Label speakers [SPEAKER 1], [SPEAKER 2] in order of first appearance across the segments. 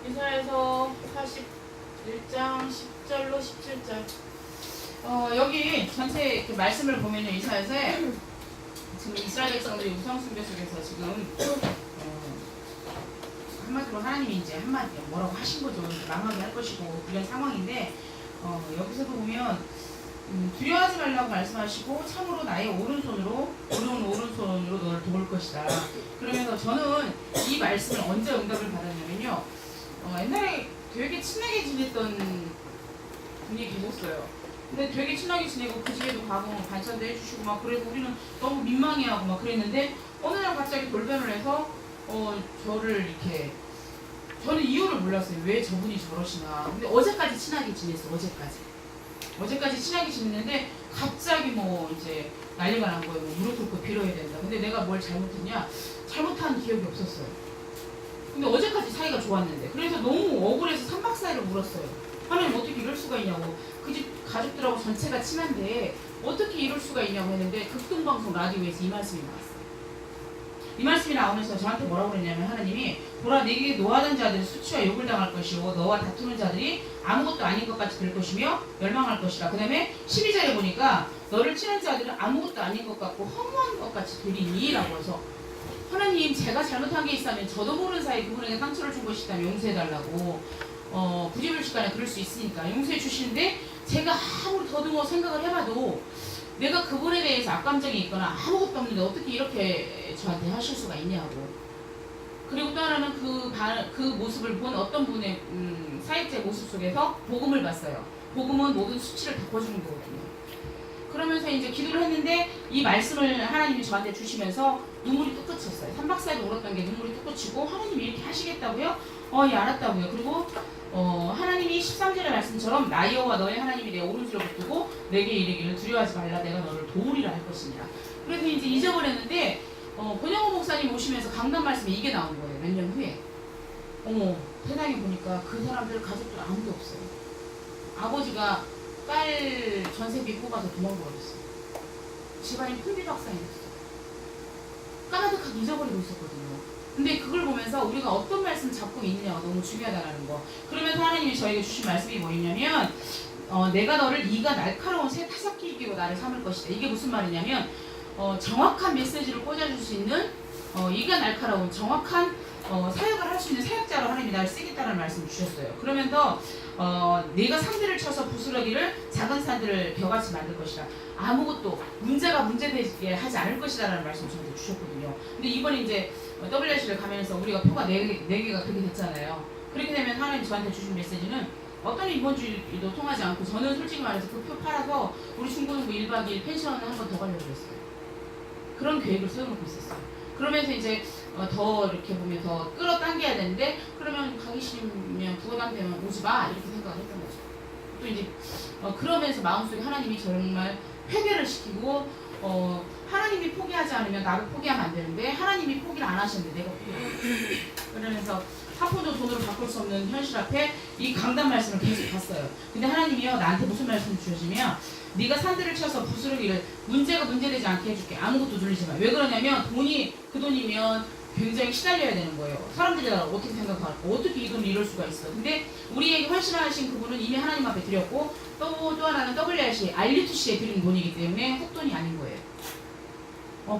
[SPEAKER 1] 이사에서 41장 10절로 17절. 여기 전체 이렇게 말씀을 보면요, 이사에서에 지금 이스라엘 백성들이 우상숭배 속에서 지금 한마디로 하나님이 이제 한마디 뭐라고 하신 거죠. 망하게 할 것이고 이런 상황인데 여기서도 보면 두려워하지 말라고 말씀하시고 참으로 나의 오른손으로 너를 도울 것이다. 그러면서 저는 이 말씀을 언제 응답을 받았냐면요. 옛날에 되게 친하게 지냈던 분이 계셨어요. 근데 되게 친하게 지내고 그 집에도 가고 반찬도 해주시고 막 그래서 우리는 너무 민망해하고 막 그랬는데 어느 날 갑자기 돌변을 해서 저를 이렇게 저는 이유를 몰랐어요. 왜 저분이 저러시나. 근데 어제까지 친하게 지냈어. 어제까지 친하게 지냈는데 갑자기 뭐 이제 난리가 난 거예요. 뭐 무릎 꿇고 빌어야 된다. 근데 내가 뭘 잘못했냐? 잘못한 기억이 없었어요. 근데 어제까지 사이가 좋았는데 그래서 너무 억울해서 3박 4일을 물었어요. 하나님 어떻게 이럴 수가 있냐고. 그 집 가족들하고 전체가 친한데 어떻게 이럴 수가 있냐고 했는데 극동방송 라디오에서 이 말씀이 나왔어요. 이 말씀이 나오면서 저한테 뭐라고 그랬냐면 하나님이 보라 네게 노하던 자들이 수치와 욕을 당할 것이요 너와 다투는 자들이 아무것도 아닌 것 같이 될 것이며 멸망할 것이라. 그 다음에 12절에 보니까 너를 치는 자들은 아무것도 아닌 것 같고 허무한 것 같이 되리니 라고 해서 하나님 제가 잘못한 게 있다면 저도 모르는 사이에 그분에게 상처를 준 것이 있다면 용서해달라고 부지불식간에 그럴 수 있으니까 용서해 주시는데 제가 아무리 더듬어 생각을 해봐도 내가 그분에 대해서 악감정이 있거나 아무것도 없는데 어떻게 이렇게 저한테 하실 수가 있냐고. 그리고 또 하나는 그 모습을 본 어떤 분의 사역자의 모습 속에서 복음을 봤어요. 복음은 모든 수치를 덮어주는 거거든요. 그러면서 이제 기도를 했는데 이 말씀을 하나님이 저한테 주시면서 눈물이 뚝 그쳤어요. 3박 4일 울었던 게 눈물이 뚝 그치고 하나님이 이렇게 하시겠다고요? 예 알았다고요. 그리고 하나님이 13절의 말씀처럼 나 여호와 너의 하나님이 내 오른손을 붙들고 내게 이르기를 두려워하지 말라 내가 너를 도우리라 할 것이니라. 그래서 이제 잊어버렸는데 권영호 목사님 오시면서 강단 말씀에 이게 나온 거예요. 몇 년 후에. 세상에 보니까 그 사람들 가족들 아무도 없어요. 아버지가 딸 전세비 뽑아서 도망가버렸어요. 집안이 풍비박산이 됐어요. 까마득하게 잊어버리고 있었거든요. 근데 그걸 보면서 우리가 어떤 말씀 잡고 있느냐가 너무 중요하다는 거. 그러면서 하나님이 저에게 주신 말씀이 뭐냐면 내가 너를 이가 날카로운 새 타석기 끼고 나를 삼을 것이다. 이게 무슨 말이냐면 정확한 메시지를 꽂아줄 수 있는 이가 날카로운 정확한 사역을 할 수 있는 사역자로 하나님이 나를 쓰겠다는 말씀을 주셨어요. 그러면서 내가 산들을 쳐서 부스러기를 작은 산들을 벼같이 만들 것이다. 아무것도 문제되게 하지 않을 것이다 라는 말씀을 저한테 주셨거든요. 근데 이번에 이제 WRC를 가면서 우리가 표가 4개가 그렇게 됐잖아요. 그렇게 되면 하나님 저한테 주신 메시지는 어떤 이번주도 통하지 않고 저는 솔직히 말해서 그 표 팔아서 우리 중고등부 1박 2일 펜션을 한 번 더 가려고 했어요. 그런 계획을 세워놓고 있었어요. 그러면서 이제 더 이렇게 보면 더 끌어당겨야 되는데 그러면 가기 싫으면 부담되면 오지 마 이렇게 생각을 했던 거죠. 또 이제 그러면서 마음속에 하나님이 정말 회개를 시키고 하나님이 포기하지 않으면 나도 포기하면 안 되는데 하나님이 포기를 안 하셨는데 내가 포기를 그러면서 한 푼도 돈으로 바꿀 수 없는 현실 앞에 이 강단 말씀을 계속 봤어요. 근데 하나님이요 나한테 무슨 말씀을 주시면 네가 산들을 쳐서 부스러기를 문제되지 않게 해줄게. 아무것도 눌리지 마. 왜 그러냐면 그 돈이면 굉장히 시달려야 되는 거예요. 사람들이 다 어떻게 생각할까? 어떻게 이 돈을 이룰 수가 있어? 근데 우리에게 헌신하신 그분은 이미 하나님 앞에 드렸고 또 하나는 WRC, RUTC에 드린 돈이기 때문에 헛돈이 아닌 거예요.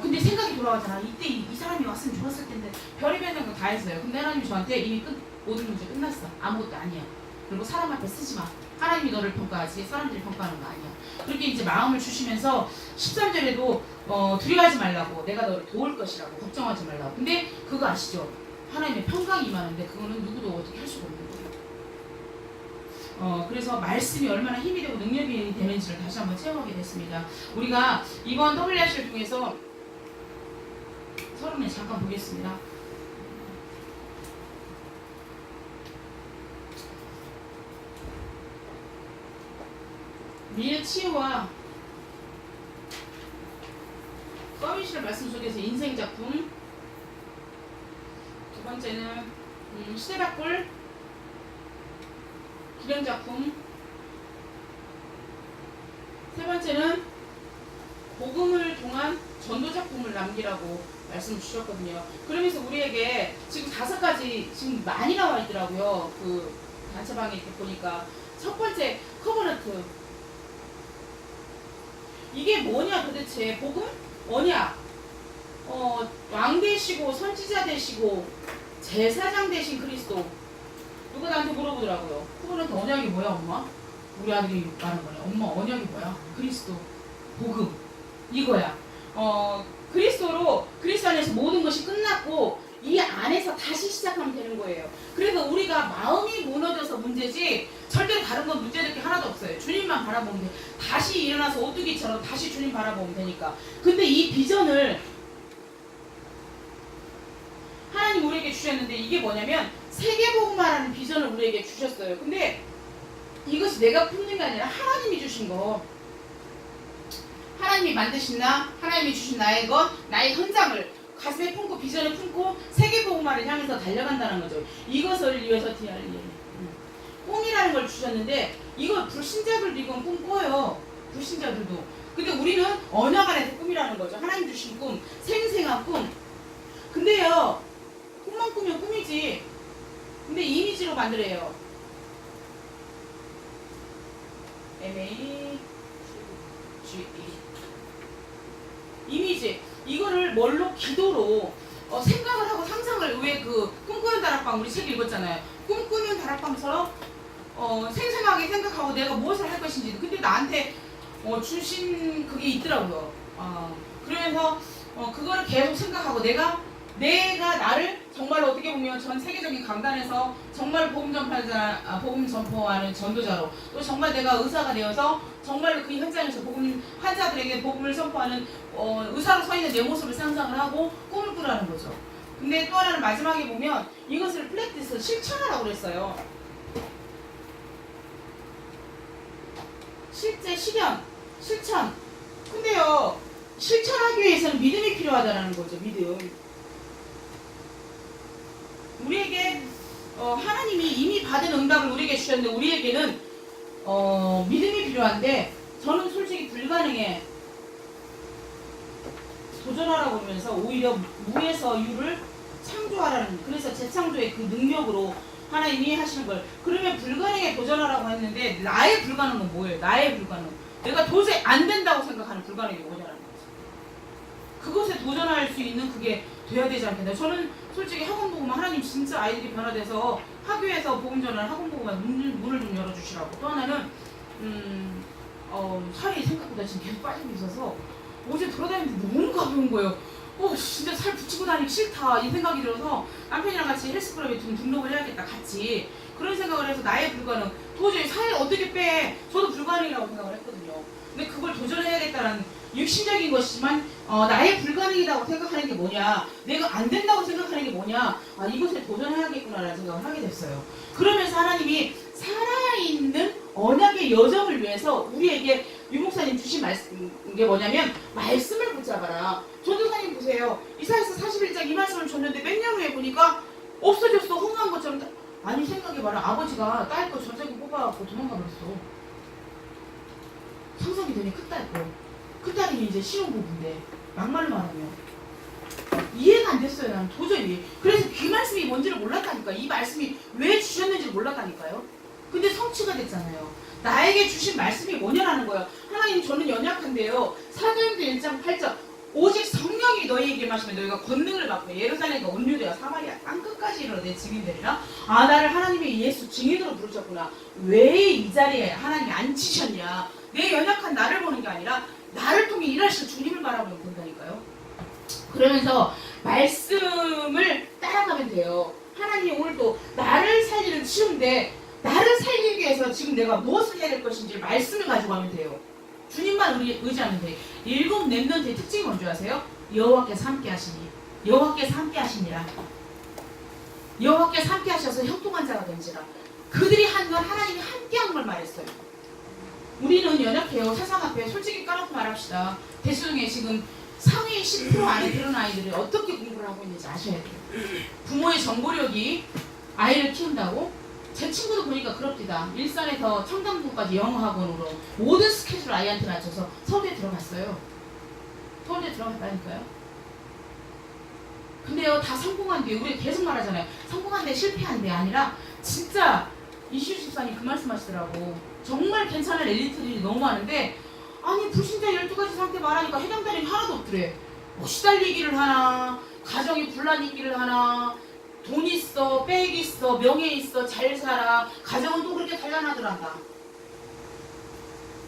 [SPEAKER 1] 근데 생각이 돌아가잖아. 이때 이 사람이 왔으면 좋았을 텐데 별의별 생각 다 했어요. 근데 하나님이 저한테 이미 모든 문제 끝났어. 아무것도 아니야. 그리고 사람 앞에 쓰지 마. 하나님이 너를 평가하지 사람들이 평가하는 거 아니야. 그렇게 이제 마음을 주시면서 13절에도 두려워하지 말라고 내가 너를 도울 것이라고 걱정하지 말라고. 근데 그거 아시죠? 하나님의 평강이 임하는데 그거는 누구도 어떻게 할 수가 없는 거예요. 그래서 말씀이 얼마나 힘이 되고 능력이 되는지를 다시 한번 체험하게 됐습니다. 우리가 이번 WRC를 통해서 서론에 잠깐 보겠습니다. 밀치와 서밋이라는 말씀 속에서 인생작품, 두 번째는 시대바꿀 기령작품, 세 번째는 복음을 통한 전도작품을 남기라고 말씀을 주셨거든요. 그러면서 우리에게 지금 5가지 지금 많이 나와 있더라고요. 그 단체방에 이렇게 보니까 첫 번째 커버넌트. 이게 뭐냐 도대체? 복음? 언약. 왕 되시고 선지자 되시고 제사장 되신 그리스도. 누가 나한테 물어보더라고요. 커버넌트 언약이 뭐야 엄마? 우리 아들이 말하는 거네. 엄마 언약이 뭐야? 그리스도. 복음. 이거야. 그리스도로 그리스도 안에서 모든 것이 끝났고 이 안에서 다시 시작하면 되는 거예요. 그래서 우리가 마음이 무너져서 문제지 절대로 다른 건 문제될 게 하나도 없어요. 주님만 바라보면 돼. 다시 일어나서 오뚜기처럼 다시 주님 바라보면 되니까. 근데 이 비전을 하나님 우리에게 주셨는데 이게 뭐냐면 세계복음화라는 비전을 우리에게 주셨어요. 근데 이것이 내가 품는 게 아니라 하나님이 주신 거. 하나님이 만드신 나, 하나님이 주신 나의 것, 나의 현장을 가슴에 품고 비전을 품고 세계복음화를 향해서 달려간다는 거죠. 이것을 위해서 DRE 꿈이라는 걸 주셨는데 이거 불신자들도 이건 꿈 꿔요. 불신자들도. 근데 우리는 언약 안에서 꿈이라는 거죠. 하나님 주신 꿈, 생생한 꿈. 근데요, 꿈만 꾸면 꿈이지. 근데 이미지로 만들어요. MA GE 이미지. 이거를 뭘로? 기도로 생각을 하고 상상을. 왜 그 꿈꾸는 다락방 우리 책 읽었잖아요. 꿈꾸는 다락방처럼 생생하게 생각하고 내가 무엇을 할 것인지. 근데 나한테 주신 그게 있더라고요. 그러면서 그거를 계속 생각하고 내가 나를 정말 어떻게 보면 전 세계적인 강단에서 정말 복음 전포하는 전도자로, 또 정말 내가 의사가 되어서 정말 그 현장에서 복음 환자들에게 복음을 선포하는 의사로 서 있는 내 모습을 상상을 하고 꿈을 꾸라는 거죠. 근데 또 하나는 마지막에 보면 이것을 프랙티스 실천하라고 그랬어요. 실제 실현, 실천. 근데요, 실천하기 위해서는 믿음이 필요하다는 거죠. 믿음. 우리에게 하나님이 이미 받은 응답을 우리에게 주셨는데 우리에게는 믿음이 필요한데 저는 솔직히 불가능해. 도전하라고 하면서 오히려 무에서 유를 창조하라는, 그래서 재창조의 그 능력으로 하나님이 하시는 걸. 그러면 불가능에 도전하라고 했는데 나의 불가능은 뭐예요? 나의 불가능. 내가 도저히 안 된다고 생각하는 불가능이 뭐냐라는 거죠. 그것에 도전할 수 있는 그게 돼야 되지 않겠나. 저는 솔직히 학원 보고만 하나님 진짜 아이들이 변화돼서 학교에서 복음 전환 학원 보고만 문을 좀 열어주시라고. 또 하나는 살이 생각보다 지금 계속 빠지고 있어서 어제 돌아다니는데 너무 가벼운 거예요. 진짜 살 붙이고 다니기 싫다 이 생각이 들어서 남편이랑 같이 헬스클럽에 좀 등록을 해야겠다 같이. 그런 생각을 해서 나의 불가능. 도저히 살 어떻게 빼. 저도 불가능이라고 생각을 했거든요. 근데 그걸 도전해야겠다라는 육신적인 것이지만 나의 불가능이라고 생각하는 게 뭐냐, 내가 안 된다고 생각하는 게 뭐냐, 이것에 도전해야겠구나라는 생각을 하게 됐어요. 그러면서 하나님이 살아있는 언약의 여정을 위해서 우리에게 유목사님 주신 말씀 게 뭐냐면 말씀을 붙잡아라. 전도사님 보세요. 이사야서 41장 이 말씀을 줬는데 몇 년 후에 보니까 없어졌어. 흥한 것처럼. 아니 생각해봐라. 아버지가 딸 거 전세금 뽑아갖고 도망가 버렸어. 상상이 되니 큰딸 거. 큰딸이 이제 신혼부부인데 막말로 말하면 이해가 안 됐어요. 나는 도저히. 그래서 그 말씀이 뭔지를 몰랐다니까. 이 말씀이 왜 주셨는지를 몰랐다니까요. 근데 성취가 됐잖아요. 나에게 주신 말씀이 뭐냐라는 거예요. 하나님 저는 연약한데요. 사도행전 1장 8절 오직 성령이 너희에게 마시면 너희가 권능을 받고 예루살렘과 온 유대와 사마리아 땅끝까지 이르러 내 증인되리라. 나를 하나님의 예수 증인으로 부르셨구나. 왜 이 자리에 하나님이 앉히셨냐. 내 연약한 나를 보는 게 아니라 나를 통해 일하실 주님을 바라보면 된다니까요. 그러면서 말씀을 따라가면 돼요. 하나님이 오늘도 나를 살리는 치유인데 나를 살리기 위해서 지금 내가 무엇을 해야 될 것인지 말씀을 가지고 가면 돼요. 주님만 의지하면 돼요. 7 렘넌트의 특징이 뭔지 아세요? 여호와께서 함께 하시니. 여호와께서 함께 하시니라. 여호와께서 함께 하셔서 형통한 자가 된지라. 그들이 한 건 하나님이 함께 한 걸 말했어요. 우리는 연약해요. 세상 앞에 솔직히 까놓고 말합시다. 대수중에 지금 상위 10% 안에 들은 아이들이 어떻게 공부를 하고 있는지 아셔야 돼요. 부모의 정보력이 아이를 키운다고? 제 친구도 보니까 그럽디다. 일산에서 청담동까지 영어학원으로 모든 스케줄 아이한테 맞춰서 서울대 들어갔어요. 서울대 들어갔다니까요. 근데요, 다 성공한대. 우리 계속 말하잖아요. 성공한대, 실패한대 아니라 진짜 이시우 집사님 그 말씀하시더라고. 정말 괜찮은 엘리트들이 너무 많은데 아니 불신자 12가지 상태 말하니까 해당자리 하나도 없더래. 뭐 시달리기를 하나, 가정이 분란 있기를 하나, 돈 있어, 백 있어, 명예 있어, 잘 살아, 가정은 또 그렇게 단란하더란다.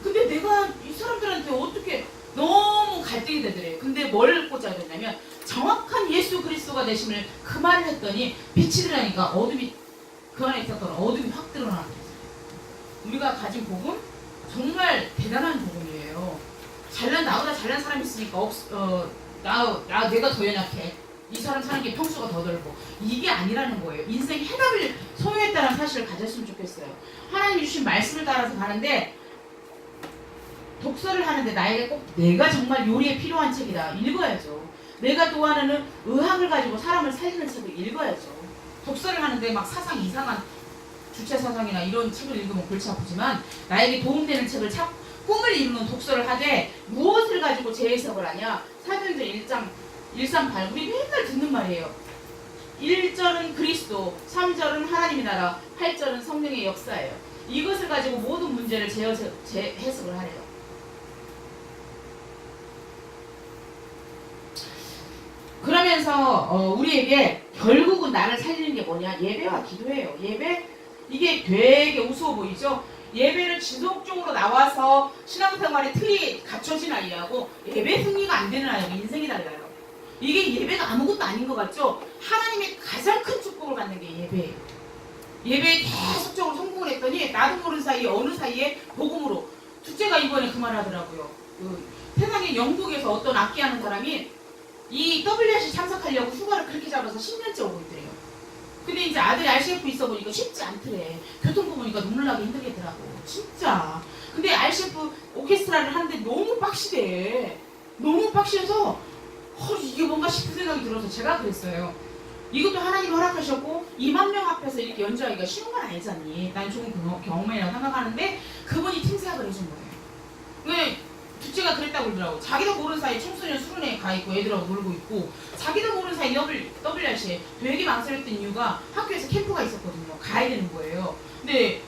[SPEAKER 1] 근데 내가 이 사람들한테 어떻게 너무 갈등이 되더래. 근데 뭘 꽂아야 되냐면 정확한 예수 그리스도가 되심을 그 말을 했더니 빛이 들어가니까 어둠이 그 안에 있었던 어둠이 확 드러나는 거예요. 우리가 가진 복음 정말 대단한 복음이에요. 나보다 잘난 사람이 있으니까 내가 더 연약해. 이 사람 사는 게 평수가 더 넓고 이게 아니라는 거예요. 인생 해답을 소유했다는 사실을 가졌으면 좋겠어요. 하나님이 주신 말씀을 따라서 가는데 독서를 하는데 나에게 꼭 내가 정말 요리에 필요한 책이다. 읽어야죠. 내가 좋아하는 의학을 가지고 사람을 살리는 책을 읽어야죠. 독서를 하는데 막 사상 이상한 주체사상이나 이런 책을 읽으면 골치 아프지만 나에게 도움되는 책을 꿈을 이루는 독서를 하되 무엇을 가지고 재해석을 하냐? 사도행전 138 우리 맨날 듣는 말이에요. 1절은 그리스도, 3절은 하나님의 나라, 8절은 성령의 역사예요. 이것을 가지고 모든 문제를 재해석을 하래요. 그러면서 우리에게 결국은 나를 살리는 게 뭐냐? 예배와 기도예요. 예배? 이게 되게 우스워 보이죠? 예배를 지속적으로 나와서 신앙생활의 틀이 갖춰진 아이하고 예배 승리가 안 되는 아이하고 인생이 달라요. 이게 예배가 아무것도 아닌 것 같죠? 하나님의 가장 큰 축복을 받는 게 예배예요. 예배에 계속적으로 성공을 했더니 나도 모르는 사이에 어느 사이에 복음으로 둘째가 이번에 그 말 하더라고요. 세상에 영국에서 어떤 악기하는 사람이 이 WRC 참석하려고 휴가를 그렇게 잡아서 10년째 오고 있더래요. 근데 이제 아들이 RCF 있어 보니까 쉽지 않더래. 교통부 보니까 눈물 나기 힘들겠더라고. 진짜. 근데 RCF 오케스트라를 하는데 너무 빡시대. 너무 빡시해서 이게 뭔가 싶은 생각이 들어서 제가 그랬어요. 이것도 하나님 허락하셨고 2만 명 앞에서 이렇게 연주하기가 쉬운 건 아니잖니. 난 좋은 경험이라고 생각하는데 그분이 팀사역을 해준 거예요. 왜? 둘째가 그랬다고 그러더라고. 자기도 모르는 사이에 청소년 수련회에 가 있고 애들하고 놀고 있고 자기도 모르는 사이에 WRC에 되게 망설였던 이유가 학교에서 캠프가 있었거든요. 가야 되는 거예요. 근데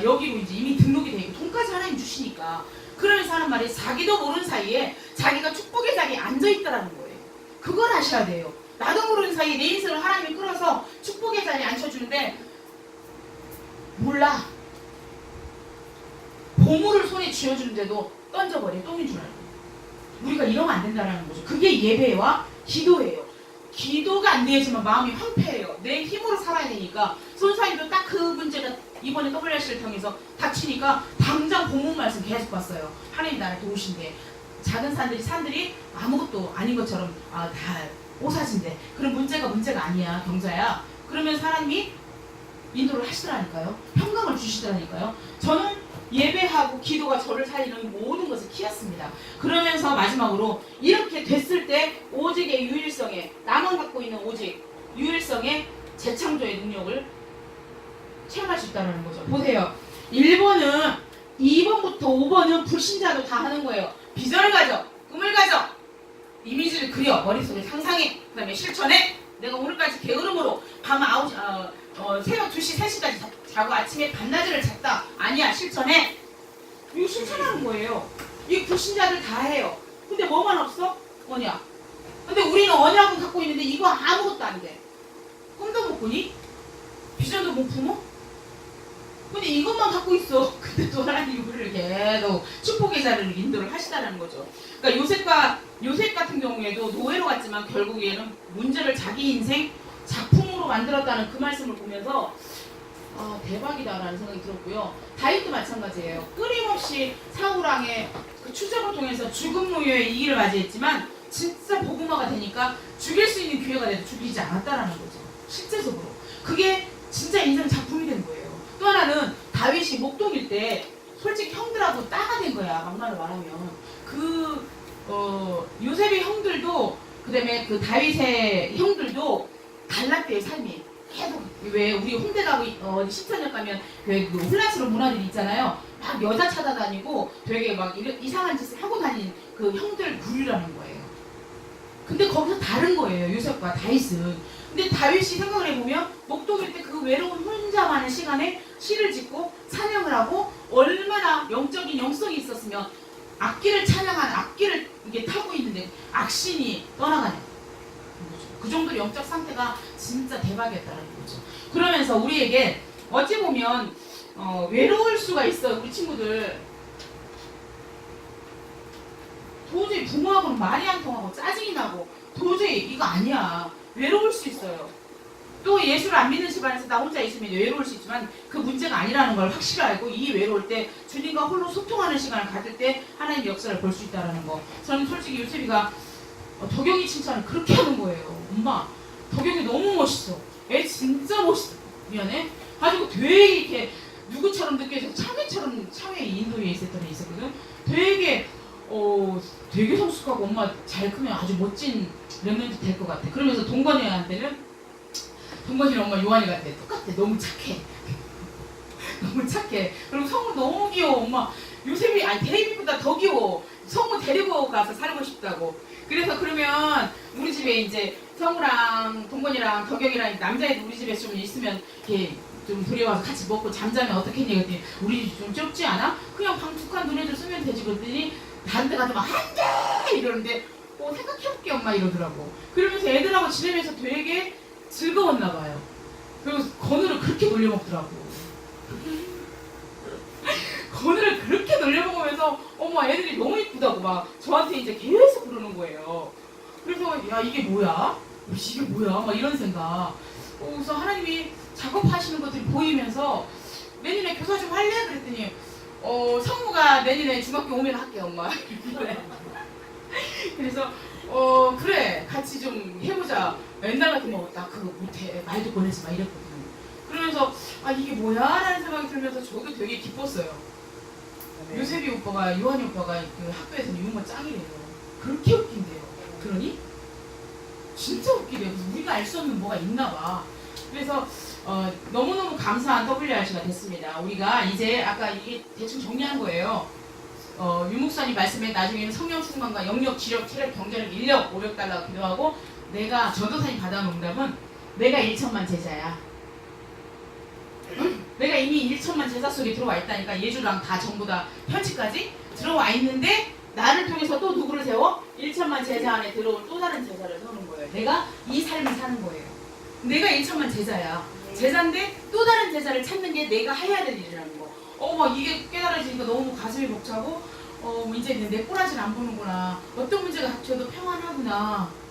[SPEAKER 1] 여기로 이제 이미 등록이 돼 있고 돈까지 하나님 주시니까 그러면서 하는 말이 자기도 모르는 사이에 자기가 축복의 자리에 앉아있다라는 거예요. 그걸 아셔야 돼요. 나도 모르는 사이에 내 인생을 하나님이 끌어서 축복의 자리에 앉혀주는데 몰라. 보물을 손에 쥐어주는데도 던져버려. 똥인 줄 알고. 우리가 이러면 안 된다는 거죠. 그게 예배와 기도예요. 기도가 안 되지만 마음이 황폐해요. 내 힘으로 살아야 되니까 손사님도 딱 그 문제가 이번에 WRC를 통해서 닥치니까 당장 본문 말씀 계속 봤어요. 하나님 나를 도우신대. 작은 산들이 아무것도 아닌 것처럼 다 오사진대. 그런 문제가 아니야. 경자야. 그러면 하나님이 인도를 하시더라니까요. 평강을 주시더라니까요. 저는 예배하고 기도가 저를 살리는 모든 것을 키웠습니다. 그러면서 마지막으로 이렇게 됐을 때 오직의 유일성에 나만 갖고 있는 오직 유일성의 재창조의 능력을 체험할 수 있다는 거죠. 보세요. 1번은 2번부터 5번은 불신자도 다 하는 거예요. 비전을 가져, 꿈을 가져, 이미지를 그려, 머릿속에 상상해, 그 다음에 실천해. 내가 오늘까지 게으름으로 새벽 2시, 3시까지 자고 아침에 반나절을 잤다. 아니야, 실천해. 이거 실천하는 거예요. 이 불신자들 다 해요. 근데 뭐만 없어? 언약. 근데 우리는 언약은 갖고 있는데 이거 아무것도 안 돼. 꿈도 못 꾸니? 비전도 못 품어? 근데 이것만 갖고 있어. 근데 또 하나님이 우리를 계속 축복의 자리를 인도를 하시다는 거죠. 그러니까 요셉 같은 경우에도 노예로 갔지만 결국에는 문제를 자기 인생 작품으로 만들었다는 그 말씀을 보면서 대박이다라는 생각이 들었고요. 다윗도 마찬가지예요. 끊임없이 사울왕의 그 추적을 통해서 죽음 무효의 이기를 맞이했지만 진짜 복음화가 되니까 죽일 수 있는 기회가 돼도 죽이지 않았다라는 거죠. 실제적으로. 그게 진짜 인생 작품이 된 거예요. 또 하나는 다윗이 목동일 때 솔직히 형들하고 따가 된 거야. 막말로 말하면. 요셉의 형들도 그다음에 그 다윗의 형들도 달랐대요. 삶이. 계속 왜 우리 홍대 가고 신천역 가면 그 혼란스러운 문화들이 있잖아요. 막 여자 찾아다니고 되게 막 이상한 짓을 하고 다니는 그 형들 부류라는 거예요. 근데 거기서 다른 거예요. 요셉과 다윗은. 근데 다윗이 생각을 해보면 목동일 때 그 외로운 혼자만의 시간에 시를 짓고 찬양을 하고 얼마나 영적인 영성이 있었으면 악기를 찬양하는 악기를 이게 타고 있는데 악신이 떠나가냐. 그 정도 영적 상태가 진짜 대박이었다는 거죠. 그러면서 우리에게 어찌 보면 외로울 수가 있어요. 우리 친구들 도저히 부모하고는 말이 안 통하고 짜증이 나고 도저히 이거 아니야. 외로울 수 있어요. 또 예수를 안 믿는 집안에서 나 혼자 있으면 외로울 수 있지만 그 문제가 아니라는 걸 확실히 알고 이 외로울 때 주님과 홀로 소통하는 시간을 가질 때 하나님의 역사를 볼 수 있다는 거. 저는 솔직히 요셉이가 덕영이 칭찬을 그렇게 하는 거예요. 엄마 덕영이 너무 멋있어. 애 진짜 멋있어. 미안해. 가지고 되게 이렇게 누구처럼 느껴져서 참외 인도에 있었던 애 있었거든. 되게 성숙하고 엄마 잘 크면 아주 멋진 랩런트 될 것 같아. 그러면서 동건이한테는 동건이랑 엄마 요한이 같아. 똑같아. 너무 착해. 너무 착해. 그리고 성우 너무 귀여워. 엄마 요셉이 아니 데이비보다 더 귀여워. 성우 데리고 가서 살고 싶다고. 그래서 그러면 우리 집에 이제 성우랑 동건이랑 덕영이랑 남자애들 우리 집에 좀 있으면 이렇게 좀 들여와서 같이 먹고 잠자면 어떻겠니? 그랬더니 우리 집 좀 좁지 않아? 그냥 방 두 칸 너네들 쓰면 되지. 그랬더니 다른 데 가서 막 안돼 이러는데 생각해볼게 엄마 이러더라고. 그러면서 애들하고 지내면서 되게 즐거웠나 봐요. 그리고 건우를 그렇게 놀려먹더라고. 건우를 그렇게 놀려먹으면서 엄마 애들이 너무 이쁘다고 막 저한테 이제 계속 그러는 거예요. 그래서 야 이게 뭐야? 이게 뭐야? 막 이런 생각. 그래서 하나님이 작업하시는 것들이 보이면서 내년에 교사 좀 할래? 그랬더니 성우가 내년에 중학교 오면 할게 엄마. 그래서 그래 같이 좀 해보자. 옛날 같으면 나 그거 못해 말도 꺼내지 마 이랬거든. 그러면서 이게 뭐야? 라는 생각이 들면서 저도 되게 기뻤어요. 네. 요셉이 오빠가 요한이 오빠가 그 학교에서 유머 짱이래요. 그렇게 웃긴대요. 그러니? 진짜 웃기대요. 그래서 우리가 알 수 없는 뭐가 있나 봐. 그래서 너무너무 감사한 WRC가 됐습니다. 우리가 이제 아까 이게 대충 정리한 거예요. 유목사님 말씀에 나중에는 성령 충만과 영역, 지력, 체력, 경제력, 인력 500달러 기도하고 내가 전도사님 받아놓은 응답은 내가 1천만 제자야. 응? 내가 이미 1천만 제자 속에 들어와 있다니까. 예주랑 다 전부 다 현지까지 들어와 있는데 나를 통해서 또 누구를 세워? 1천만 제자 안에 들어올 또 다른 제자를 세우는 거예요. 내가 이 삶을 사는 거예요. 내가 1천만 제자야. 제자인데 또 다른 제자를 찾는 게 내가 해야 될 일이라는 거. 막 이게 깨달아지니까 너무 가슴이 벅차고 이제 내 꼬라지를 안 보는구나. 어떤 문제가 닥쳐도 평안하구나.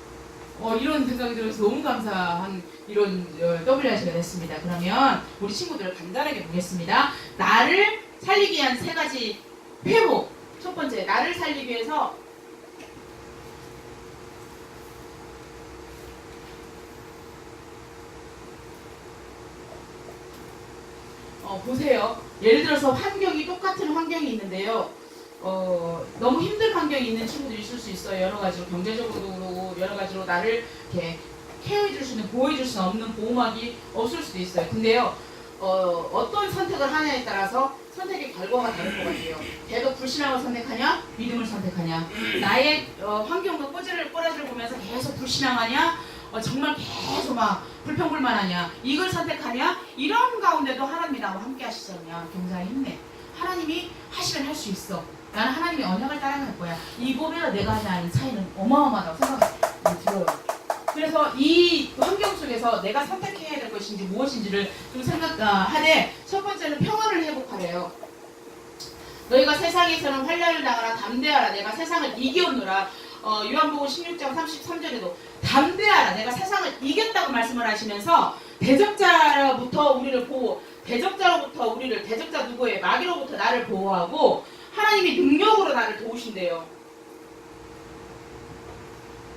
[SPEAKER 1] 이런 생각이 들어서 너무 감사한 이런 WRC가 됐습니다. 그러면 우리 친구들 간단하게 보겠습니다. 나를 살리기 위한 3가지 회복. 첫 번째, 나를 살리기 위해서 보세요. 예를 들어서 환경이 똑같은 환경이 있는데요. 너무 힘든 환경이 있는 친구들이 있을 수 있어요. 여러 가지로 경제적으로도 그러고 여러 가지로 나를 이렇게 케어해줄 수 있는 보호해줄 수 없는 보호막이 없을 수도 있어요. 근데요. 어떤 선택을 하냐에 따라서 선택의 결과가 다를 것 같아요. 계속 불신앙을 선택하냐 믿음을 선택하냐. 나의 환경과 꼬라지를 보면서 계속 불신앙하냐 정말 계속 막 불평불만하냐 이걸 선택하냐. 이런 가운데도 하나님이 나와 함께 하시잖냐. 경사에 힘내. 하나님이 하시면 할 수 있어. 나는 하나님의 언약을 따라갈 거야. 이거와 내가 하는 차이는 어마어마하다고 생각이 들어요. 그래서 이 환경 속에서 내가 선택해야 될 것인지 무엇인지를 좀 생각하되 첫 번째는 평안을 회복하래요. 너희가 세상에서는 환난을 당하라. 담대하라. 내가 세상을 이겼노라. 요한복음 16장 33절에도 담대하라. 내가 세상을 이겼다고 말씀을 하시면서 대적자로부터 우리를 보호, 대적자 누구예요? 마귀로부터 나를 보호하고 하나님이 능력으로 나를 도우신대요.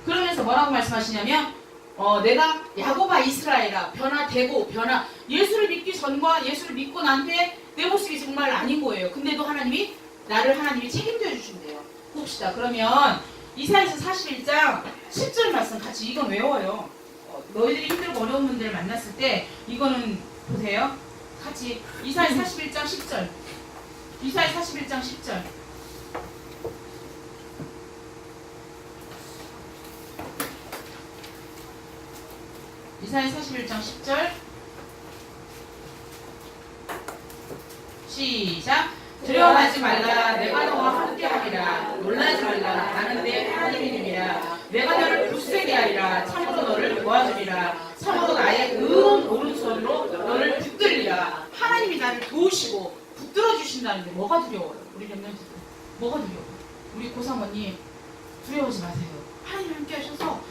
[SPEAKER 1] 그러면서 뭐라고 말씀하시냐면 내가 야곱아 이스라엘아 변화되고 예수를 믿기 전과 예수를 믿고 난 뒤에 내 모습이 정말 아닌 거예요. 근데도 하나님이 책임져 주신대요. 봅시다. 그러면 이사야서 41장 10절 말씀 같이 이건 외워요. 너희들이 힘들고 어려운 분들을 만났을 때 이거는 보세요. 같이 이사야 41장 10절. 이사야 41장 10절. 이사야 41장 10절 시작. 두려워하지 말라. 내가 너와 함께하리라. 놀라지 말라. 나는 내 하나님이니라. 내가 너를 굳세게 하리라. 참으로 너를 도와주리라. 참으로 나의 의로운 오른손으로 너를 붙들리라. 하나님이 나를 도우시고 붙들어 주신다는데 뭐가 두려워요? 우리 렘넌트들 뭐가 두려워요? 우리 고사모님 두려워하지 마세요. 하나님 함께 하셔서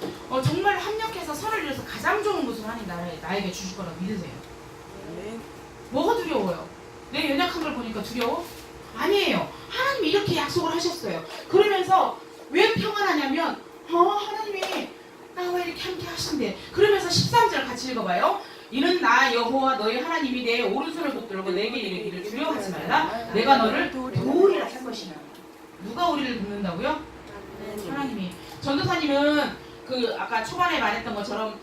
[SPEAKER 1] 정말 합력해서 선을 이뤄서 가장 좋은 것을 하나님 나에게 주실 거라고 믿으세요. 뭐가 두려워요? 내 연약한 걸 보니까 두려워? 아니에요. 하나님이 이렇게 약속을 하셨어요. 그러면서 왜 평안하냐면 하나님이 나와 이렇게 함께 하신대. 그러면서 13절 같이 읽어봐요. 이는 나 여호와 너희 하나님이 내 오른손을 붙들고 내게 이르기를 두려워하지 말라. 내가 너를 도우리라 할 것이냐. 누가 우리를 돕는다고요? 하나님이. 전도사님은 그 아까 초반에 말했던 것처럼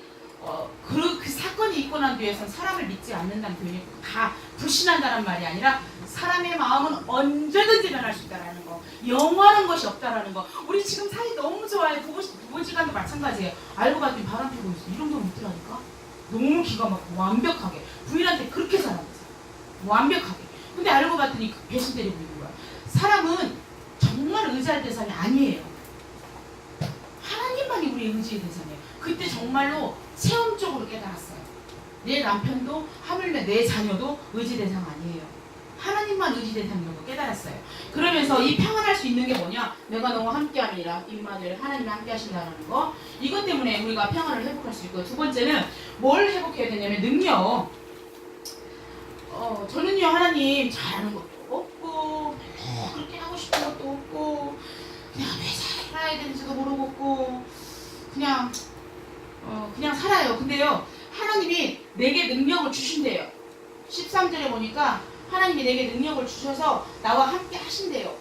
[SPEAKER 1] 그 사건이 있고 난 뒤에선 사람을 믿지 않는다는 표현이 다 불신한다는 말이 아니라 사람의 마음은 언제든지 변할 수 있다는 거, 영원한 것이 없다라는 거. 우리 지금 사이 너무 좋아요. 부부지간도 마찬가지예요. 알고 봤더니 바람 피고 있어. 이 정도는 못하니까 너무 기가 막히고 완벽하게 부인한테 그렇게 살아가세요. 완벽하게. 근데 알고 봤더니 배신 때리고 있는 거야. 사람은 정말 의지할 대상이 아니에요. 하나님만이 우리의 의지의 대상이에요. 그때 정말로 체험적으로 깨달았어요. 내 남편도 하물며 내 자녀도 의지 대상 아니에요. 하나님만 의지 대상이라고 깨달았어요. 그러면서 이 평안할 수 있는 게 뭐냐? 내가 너와 함께함이라 임마누엘 하나님이 함께 하신다는 거. 이것 때문에 우리가 평안을 회복할 수 있고요. 두 번째는 뭘 회복해야 되냐면 능력. 저는요 하나님 잘하는 것도 없고 그렇게 하고 싶은 것도 없고 그냥 왜 살아야 되는지도 모르겠고 그냥 살아요. 근데요 하나님이 내게 능력을 주신대요. 13절에 보니까 하나님이 내게 능력을 주셔서 나와 함께 하신대요.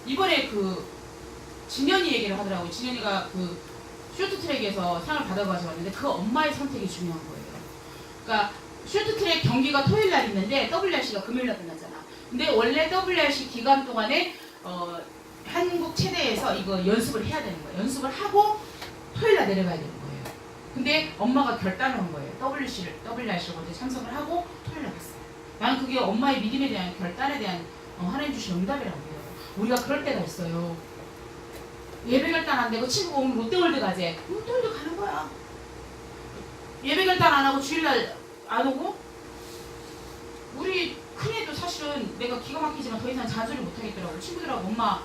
[SPEAKER 1] 이번에 그 진현이 얘기를 하더라고요. 진현이가 그 쇼트트랙에서 상을 받아가지고 왔는데 그 엄마의 선택이 중요한 거예요. 그러니까 쇼트트랙 경기가 토요일 날 있는데 WRC가 금요일 날 끝났잖아. 근데 원래 WRC 기간 동안에 한국 체대에서 이거 연습을 해야 되는 거예요. 연습을 하고 토요일 날 내려가야 되는 거예요. 근데 엄마가 결단을 한 거예요. WRC를 먼저 참석을 하고 토요일 날 갔어요. 나는 그게 엄마의 믿음에 대한 결단에 대한 하나님 주신 응답이라고 해요. 우리가 그럴 때가 있어요. 예배 결단 안 되고 친구가 오면 롯데월드 가재. 롯데월드 가는 거야. 예배 결단 안 하고 주일날 안 오고? 우리 큰애도 사실은 내가 기가 막히지만 더 이상 잔소리 못 하겠더라고. 친구들하고 엄마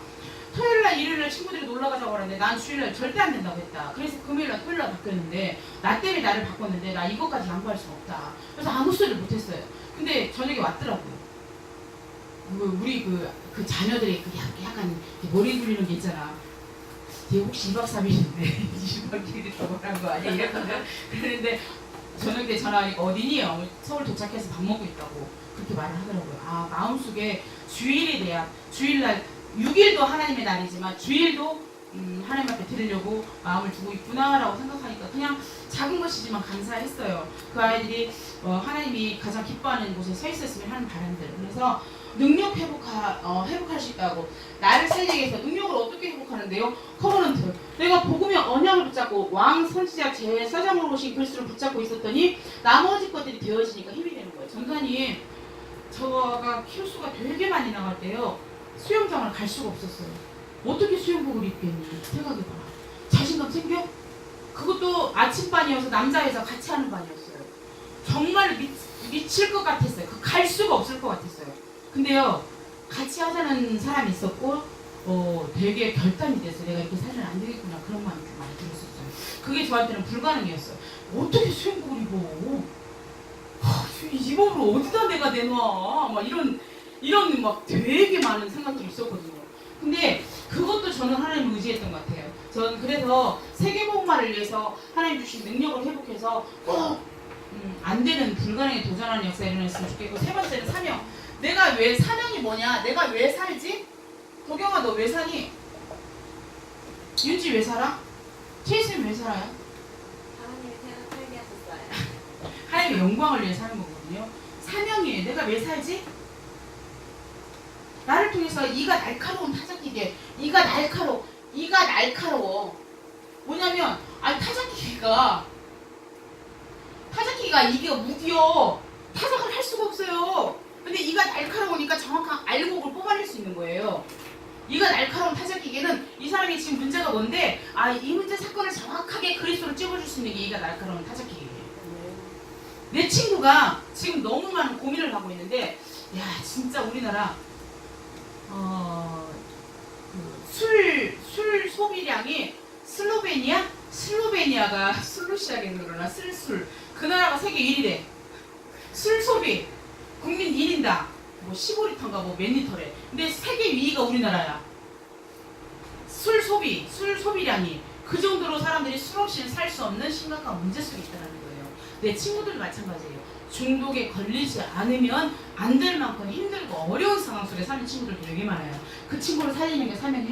[SPEAKER 1] 토요일날 일요일날 친구들이 놀러 가자고 하는데 난 주일날 절대 안 된다고 했다. 그래서 금요일날 토요일날 바뀌었는데 나 때문에 나를 바꿨는데 나 이것까지 양보할 수는 없다. 그래서 아무 소리를 못 했어요. 근데 저녁에 왔더라고요. 우리 그 자녀들이 약간 머리 굴리는 게 있잖아. 얘 혹시 2박 3일인데 2박 2일이 더 말한 거 아니야? 이랬거든. 그랬는데 저녁 때 전화하니까 어디니? 서울 도착해서 밥 먹고 있다고 그렇게 말을 하더라고요. 아 마음속에 주일에 대한 주일날 6일도 하나님의 날이지만 주일도 하나님 앞에 드리려고 마음을 두고 있구나라고 생각하니까 그냥 작은 것이지만 감사했어요. 그 아이들이 하나님이 가장 기뻐하는 곳에 서 있었으면 하는 바람들. 그래서 능력 회복할 수 있다고. 나를 살리기 위해서 능력을 어떻게 회복하는데요? 커버넌트. 내가 복음의 언약을 붙잡고 왕 선지자 제 사장으로 오신 그리스도를 붙잡고 있었더니 나머지 것들이 되어지니까 힘이 되는 거예요. 전사님 저가 키로수가 되게 많이 나갈 때요 수영장을 갈 수가 없었어요. 어떻게 수영복을 입겠니? 생각해봐라. 자신감 생겨? 그것도 아침반이어서 남자 여자 같이 하는 반이었어요. 정말 미칠 것 같았어요. 갈 수가 없을 것 같았어요. 근데요 같이 하자는 사람이 있었고 되게 결단이 됐어요. 내가 이렇게 살면 안 되겠구나. 그런 마음이 좀 많이 들었었어요. 그게 저한테는 불가능이었어요. 어떻게 수영복을 입어? 이 몸으로 어디다 내가 내놔? 막 이런 막 되게 많은 생각들이 있었거든요. 근데 그것도 저는 하나님을 의지했던 것 같아요. 저는 그래서 세계복음화를 위해서 하나님 주신 능력을 회복해서 안 되는 불가능에 도전하는 역사가 일어났으면 좋겠고, 세 번째는 사명. 내가 왜 사명이 뭐냐? 내가 왜 살지? 도경아 너 왜 사니? 윤지 왜 살아? 최희쌤 왜 살아요?
[SPEAKER 2] 하나님이 제가 살게 하셨어요.
[SPEAKER 1] 하나님의 영광을 위해 사는 거거든요. 사명이에요. 내가 왜 살지? 나를 통해서 이가 날카로운 타작기계, 이가 날카로워. 뭐냐면 아니 타자키가 이게 무디어 타작을 할 수가 없어요. 근데 이가 날카로우니까 정확한 알곡을 뽑아낼 수 있는 거예요. 이가 날카로운 타자기계는 이 사람이 지금 문제가 뭔데 이 문제 사건을 정확하게 그리스도로 찍어줄 수 있는 게 이가 날카로운 타자기계예요. 내 친구가 지금 너무 많은 고민을 하고 있는데 야 진짜 우리나라 술 소비량이 슬로베니아가 술로 시작해서 그러나 그 나라가 세계 1위래. 술 소비 국민 1인당 뭐 15리터인가 뭐 몇 리터래. 근데 세계 위가 우리나라야. 술 소비량이 그 정도로 사람들이 술 없이는 살 수 없는 심각한 문제 속에 있다는 거예요. 내 친구들도 마찬가지예요. 중독에 걸리지 않으면 안 될 만큼 힘들고 어려운 상황 속에 사는 친구들도 되게 많아요. 그 친구를 살리는 게 삶의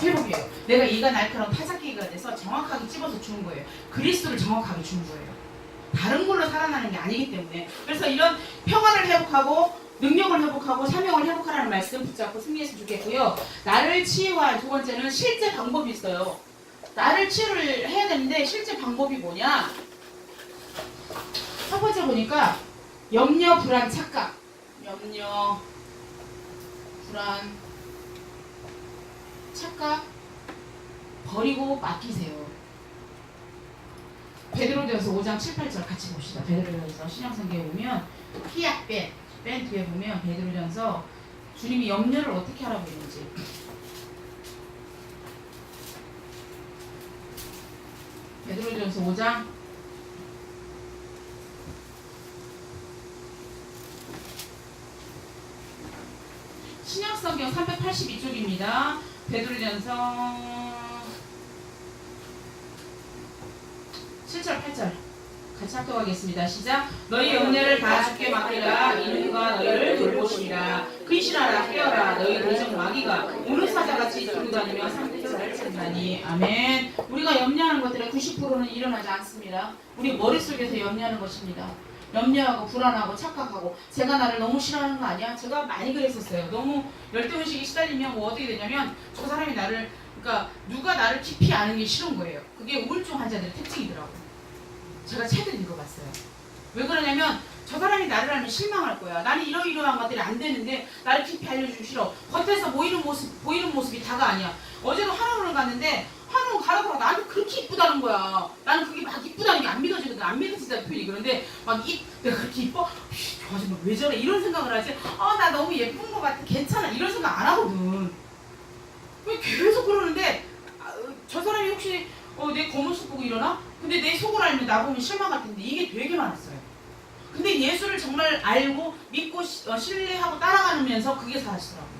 [SPEAKER 1] 회복이에요. 내가 이가 날카로운 타작기가 돼서 정확하게 찝어서 주는 거예요. 그리스도를 정확하게 주는 거예요. 다른 걸로 살아나는 게 아니기 때문에. 그래서 이런 평안을 회복하고 능력을 회복하고 사명을 회복하라는 말씀 붙잡고 승리했으면 좋겠고요. 나를 치유할 두 번째는 실제 방법이 있어요. 나를 치유를 해야 되는데 실제 방법이 뭐냐? 첫 번째 보니까 염려, 불안, 착각. 염려, 불안, 착각 버리고 맡기세요. 베드로전서 5장 7, 8절 같이 봅시다. 베드로전서 신약성경에 보면 히약 맨 뒤에 보면 베드로전서 주님이 염려를 어떻게 하라고 했는지. 베드로전서 5장 신약성경 382쪽입니다. 베드로전서 7절 8절 같이 합독하겠습니다. 시작. 너희 염려를 다 주께 맡기라. 이는 그가 너희를 돌보시리라. 근신하라 깨어라. 너희 대적 마귀가 우는 사자같이 두루다니며 상대자를 찾나니. 아멘. 우리가 염려하는 것들의 90%는 일어나지 않습니다. 우리 머릿속에서 염려하는 것입니다. 염려하고 불안하고 착각하고 제가 나를 너무 싫어하는 거 아니야? 제가 많이 그랬었어요. 너무 열등의식이 시달리면 뭐 어떻게 되냐면 저 사람이 나를 그러니까 누가 나를 깊이 아는 게 싫은 거예요. 그게 우울증 환자들의 특징이더라고요. 제가 책을 읽어봤어요. 왜 그러냐면 저 사람이 나를 알면 실망할 거야. 나는 이러이러한 것들이 안 되는데 나를 깊이 알려주기 싫어. 겉에서 보이는 모습이 다가 아니야. 어제도 한옥을 갔는데 한옥 가라고 나한테 그렇게 이쁘다는 거야. 나는 그게 막 이쁘다는 게 안 믿어지거든. 안 믿어지다 표현이. 그런데 내가 그렇게 이뻐? 저 아줌마 왜 저래? 이런 생각을 하지. 나 너무 예쁜 것 같아. 괜찮아. 이런 생각 안 하거든. 왜 계속 그러는데 저 사람이 혹시 내 겉모습 보고 일어나? 근데 내 속을 알면 나 보면 실망할 텐데 이게 되게 많았어요. 근데 예수를 정말 알고 믿고 신뢰하고 따라가면서 그게 사라지더라고요.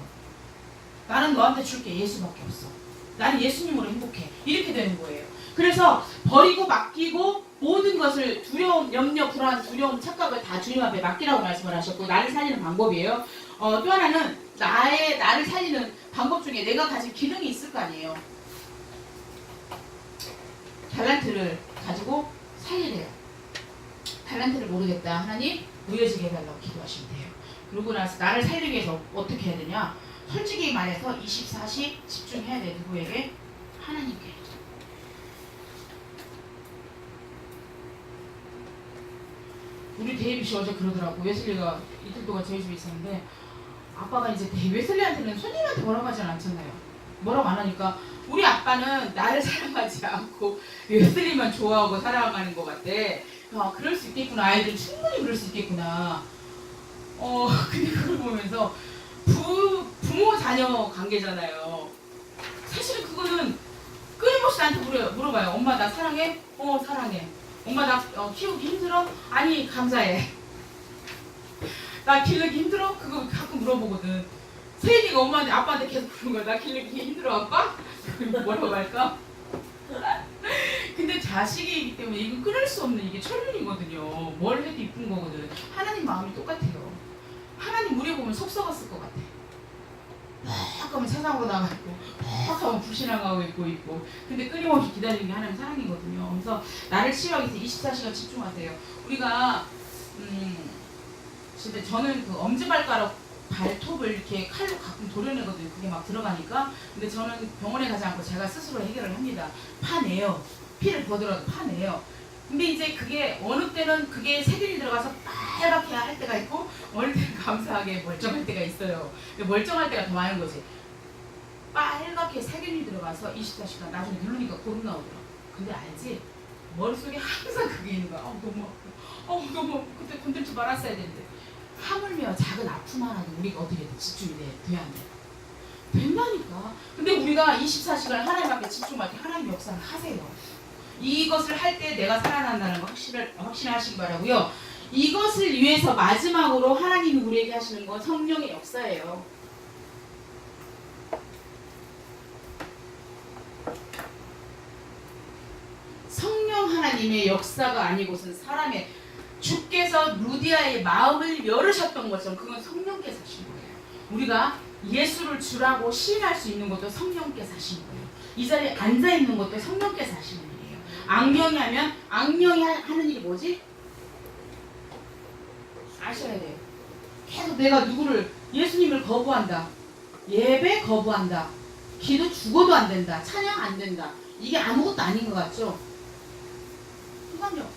[SPEAKER 1] 나는 너한테 줄 게 예수밖에 없어. 나는 예수님으로 행복해. 이렇게 되는 거예요. 그래서 버리고 맡기고 모든 것을 두려움, 염려, 불안, 두려움, 착각을 다 주님 앞에 맡기라고 말씀을 하셨고 나를 살리는 방법이에요. 또 하나는 나를 살리는 방법 중에 내가 가진 기능이 있을 거 아니에요. 달란트를 가지고 살리래요. 달란트를 모르겠다. 하나님 보여지게 해달라고 기도하시면 돼요. 그러고 나서 나를 살리기 위해서 어떻게 해야 되냐? 솔직히 말해서 24시 집중해야 돼. 누구에게? 하나님께. 우리 데이빗이 어제 그러더라고. 웨슬리가 이틀 동안 저희 집에 있었는데 아빠가 이제 웨슬리한테는 손님한테 뭐라고 하진 않잖아요. 뭐라고 안 하니까 우리 아빠는 나를 사랑하지 않고 웨슬리만 좋아하고 살아가는 것 같대. 그럴 수 있겠구나. 아이들 충분히 그럴 수 있겠구나. 근데 그걸 보면서 부모 자녀 관계잖아요. 사실은 그거는 끊임없이 나한테 물어봐요. 엄마 나 사랑해? 사랑해. 엄마 나 키우기 힘들어? 아니 감사해. 나 기르기 힘들어? 그거 가끔 물어보거든. 세인이가 엄마한테 아빠한테 계속 그런 거야. 나 기르기 힘들어 아빠? 뭐라고 할까? 근데 자식이기 때문에 이건 끊을 수 없는 이게 천륜이거든요. 뭘 해도 이쁜 거거든. 하나님 마음이 똑같아요. 하나님 우리 보면 속 썩었을 것 같아. 막 하면 세상으로 나가고 막 하면 불신앙하고 있고 근데 끊임없이 기다리는 게 하나님 사랑이거든요. 그래서 나를 치유하기 위해서 24시간 집중하세요. 우리가 근데 저는 그 엄지발가락 발톱을 이렇게 칼로 가끔 도려내거든요. 그게 막 들어가니까. 근데 저는 병원에 가지 않고 제가 스스로 해결을 합니다. 파내요. 피를 거들어도 파내요. 근데 이제 그게 어느 때는 그게 세균이 들어가서 빨갛게 할 때가 있고 어느 때는 감사하게 멀쩡할 때가 있어요. 근데 멀쩡할 때가 더 많은 거지. 빨갛게 세균이 들어가서 24시간 나중에 누르니까 고름 나오더라. 근데 알지? 머릿속에 항상 그게 있는 거야. 너무 아프고 너무 아프고 그때 콘텐츠 말았어야 되는데 하물며 작은 아픔 하나도 우리가 어떻게 집중이 돼야 안 돼? 된다니까. 근데 우리가 24시간 하나님 앞에 집중할 때 하나님 역사를 하세요. 이것을 할 때 내가 살아난다는 거 확신하시기 바라고요. 이것을 위해서 마지막으로 하나님이 우리에게 하시는 건 성령의 역사예요. 성령 하나님의 역사가 아니고선 사람의 주께서 루디아의 마음을 열으셨던 것처럼 그건 성령께서 하신 거예요. 우리가 예수를 주라고 시인할 수 있는 것도 성령께서 하신 거예요. 이 자리에 앉아있는 것도 성령께서 하시는 일이에요. 악령이 하면 악령이 하는 일이 뭐지? 아셔야 돼요. 계속 내가 누구를 예수님을 거부한다. 예배 거부한다. 기도 죽어도 안 된다. 찬양 안 된다. 이게 아무것도 아닌 것 같죠? 수강력.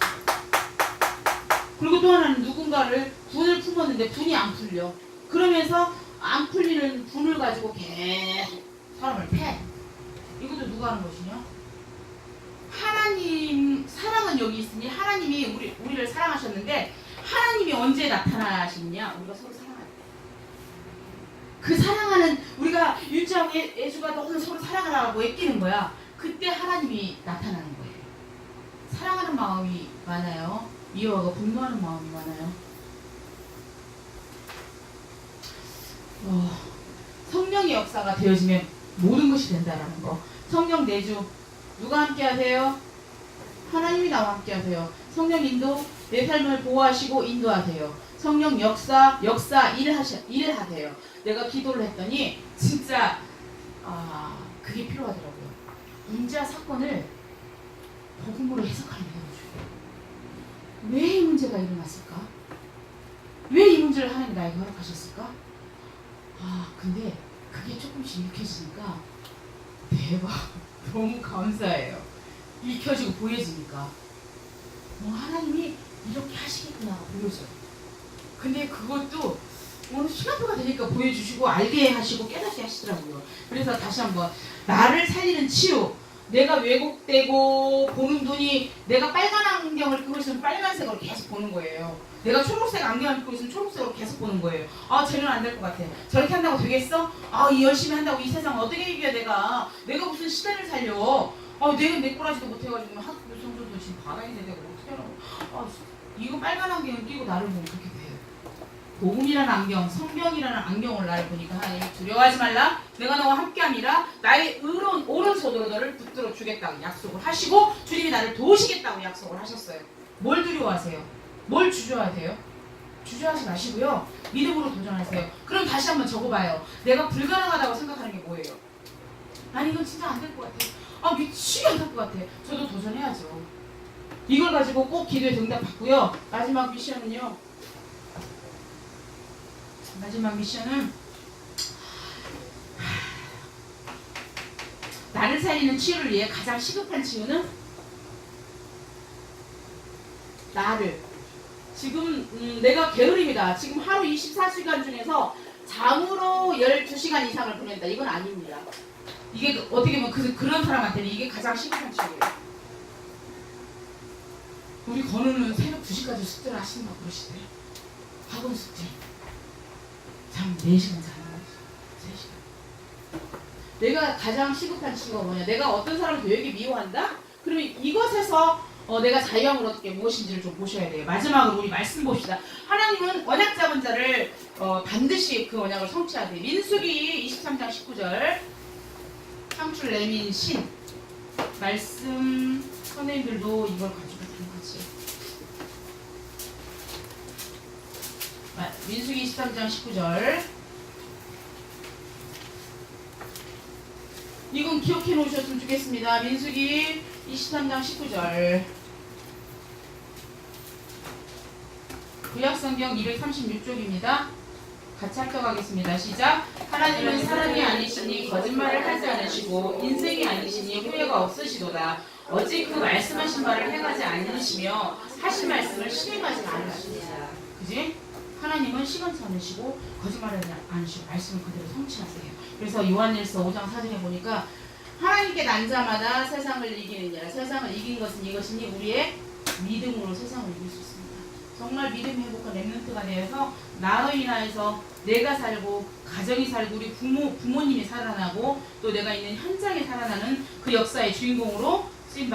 [SPEAKER 1] 그리고 또 하나는 누군가를 분을 품었는데 분이 안 풀려. 그러면서 안 풀리는 분을 가지고 계속 사람을 패. 이것도 누가 하는 것이냐? 하나님 사랑은 여기 있으니 하나님이 우리를 사랑하셨는데 하나님이 언제 나타나시느냐? 우리가 서로 사랑할 때. 그 사랑하는 우리가 윤지하고 예주가 너무 서로 사랑하라고 애끼는 거야. 그때 하나님이 나타나는 거예요. 사랑하는 마음이 많아요. 미워하고 분노하는 마음이 많아요. 성령의 역사가 되어지면 모든 것이 된다라는 거. 성령 내주 누가 함께 하세요? 하나님이 나와 함께 하세요. 성령 인도 내 삶을 보호하시고 인도하세요. 성령 역사 일하세요. 내가 기도를 했더니 진짜 그게 필요하더라고요. 문제와 사건을 복음으로 해석하는 게 너무 중요해요. 왜 이 문제가 일어났을까? 왜 이 문제를 하나님 나에게 허락하셨을까? 근데 그게 조금씩 익혀지니까 대박. 너무 감사해요. 익혀지고 보여지니까 하나님이 이렇게 하시겠구나 보여져요. 근데 그것도 어느 시간표가 되니까 보여주시고 알게 하시고 깨닫게 하시더라고요. 그래서 다시 한번 나를 살리는 치유. 내가 왜곡되고 보는 눈이 내가 빨간 안경을 끼고 있으면 빨간색으로 계속 보는 거예요. 내가 초록색 안경을 끼고 있으면 초록색으로 계속 보는 거예요. 쟤는 안 될 것 같아. 저렇게 한다고 되겠어? 이 열심히 한다고 이 세상 어떻게 이겨 내가 무슨 시대를 살려. 내가 내 꼬라지도 못해가지고 학교 성적도 지금 받아야 되는데 어떻게 하라고. 이거 빨간 안경을 끼고 나를 보면 그렇게 돼요. 복음이라는 안경, 성경이라는 안경을 나를 보니까 하나님이 두려워하지 말라. 내가 너와 함께함이라. 나의 의로운 오른손으로 너를 붙들어 주겠다고 약속을 하시고 주님이 나를 도우시겠다고 약속을 하셨어요. 뭘 두려워하세요? 뭘 주저하세요? 주저하지 마시고요. 믿음으로 도전하세요. 그럼 다시 한번 적어봐요. 내가 불가능하다고 생각하는 게 뭐예요? 아니 이건 진짜 안 될 것 같아. 미치게 안 될 것 같아. 저도 도전해야죠. 이걸 가지고 꼭 기도에 응답받고요. 마지막 미션은요. 마지막 미션은 나를 살리는 치유를 위해 가장 시급한 치유는 나를. 지금 내가 게으름이다. 지금 하루 24시간 중에서 잠으로 12시간 이상을 보낸다. 이건 아닙니다. 이게 어떻게 보면 그런 사람한테는 이게 가장 시급한 치유예요. 우리 건우는 새벽 2시까지 숙제를 하신다고 그러시대요. 학원 숙제. 잠 4시간 자는 거지. 3시간. 내가 가장 시급한 치유가 뭐냐? 내가 어떤 사람을 되게 미워한다? 그러면 이것에서 내가 자유함을 얻게 무엇인지를 좀 보셔야 돼요. 마지막으로 우리 말씀 봅시다. 하나님은 언약 잡은 자를 반드시 그 언약을 성취하되. 민수기 23장 19절 창출 레민 신 말씀 선생님들도 이걸 가지고 같이 민수기 23장 19절 이건 기억해 놓으셨으면 좋겠습니다. 민수기 23장 19절 구약성경 236쪽입니다. 같이 합격하겠습니다. 시작. 하나님은 사람이 아니시니 거짓말을 하지 않으시고 인생이 아니시니 후회가 없으시도다. 어제 그 말씀하신 바를 행하지 않으시며 하신 말씀을 실행하지 않으십니다. 그지? 하나님은 시간치 않으시고 거짓말하지 않으시고 말씀을 그대로 성취하세요. 그래서 요한일서 5장 4절에 보니까 하나님께 난 자마다 세상을 이기느냐. 세상을 이긴 것은 이것이니 우리의 믿음으로 세상을 이길 수 있습니다. 정말 믿음이 회복한 렘넌트가 되어서 나로 인하여서 내가 살고 가정이 살고 우리 부모님이 살아나고 또 내가 있는 현장에 살아나는 그 역사의 주인공으로 쓰임받고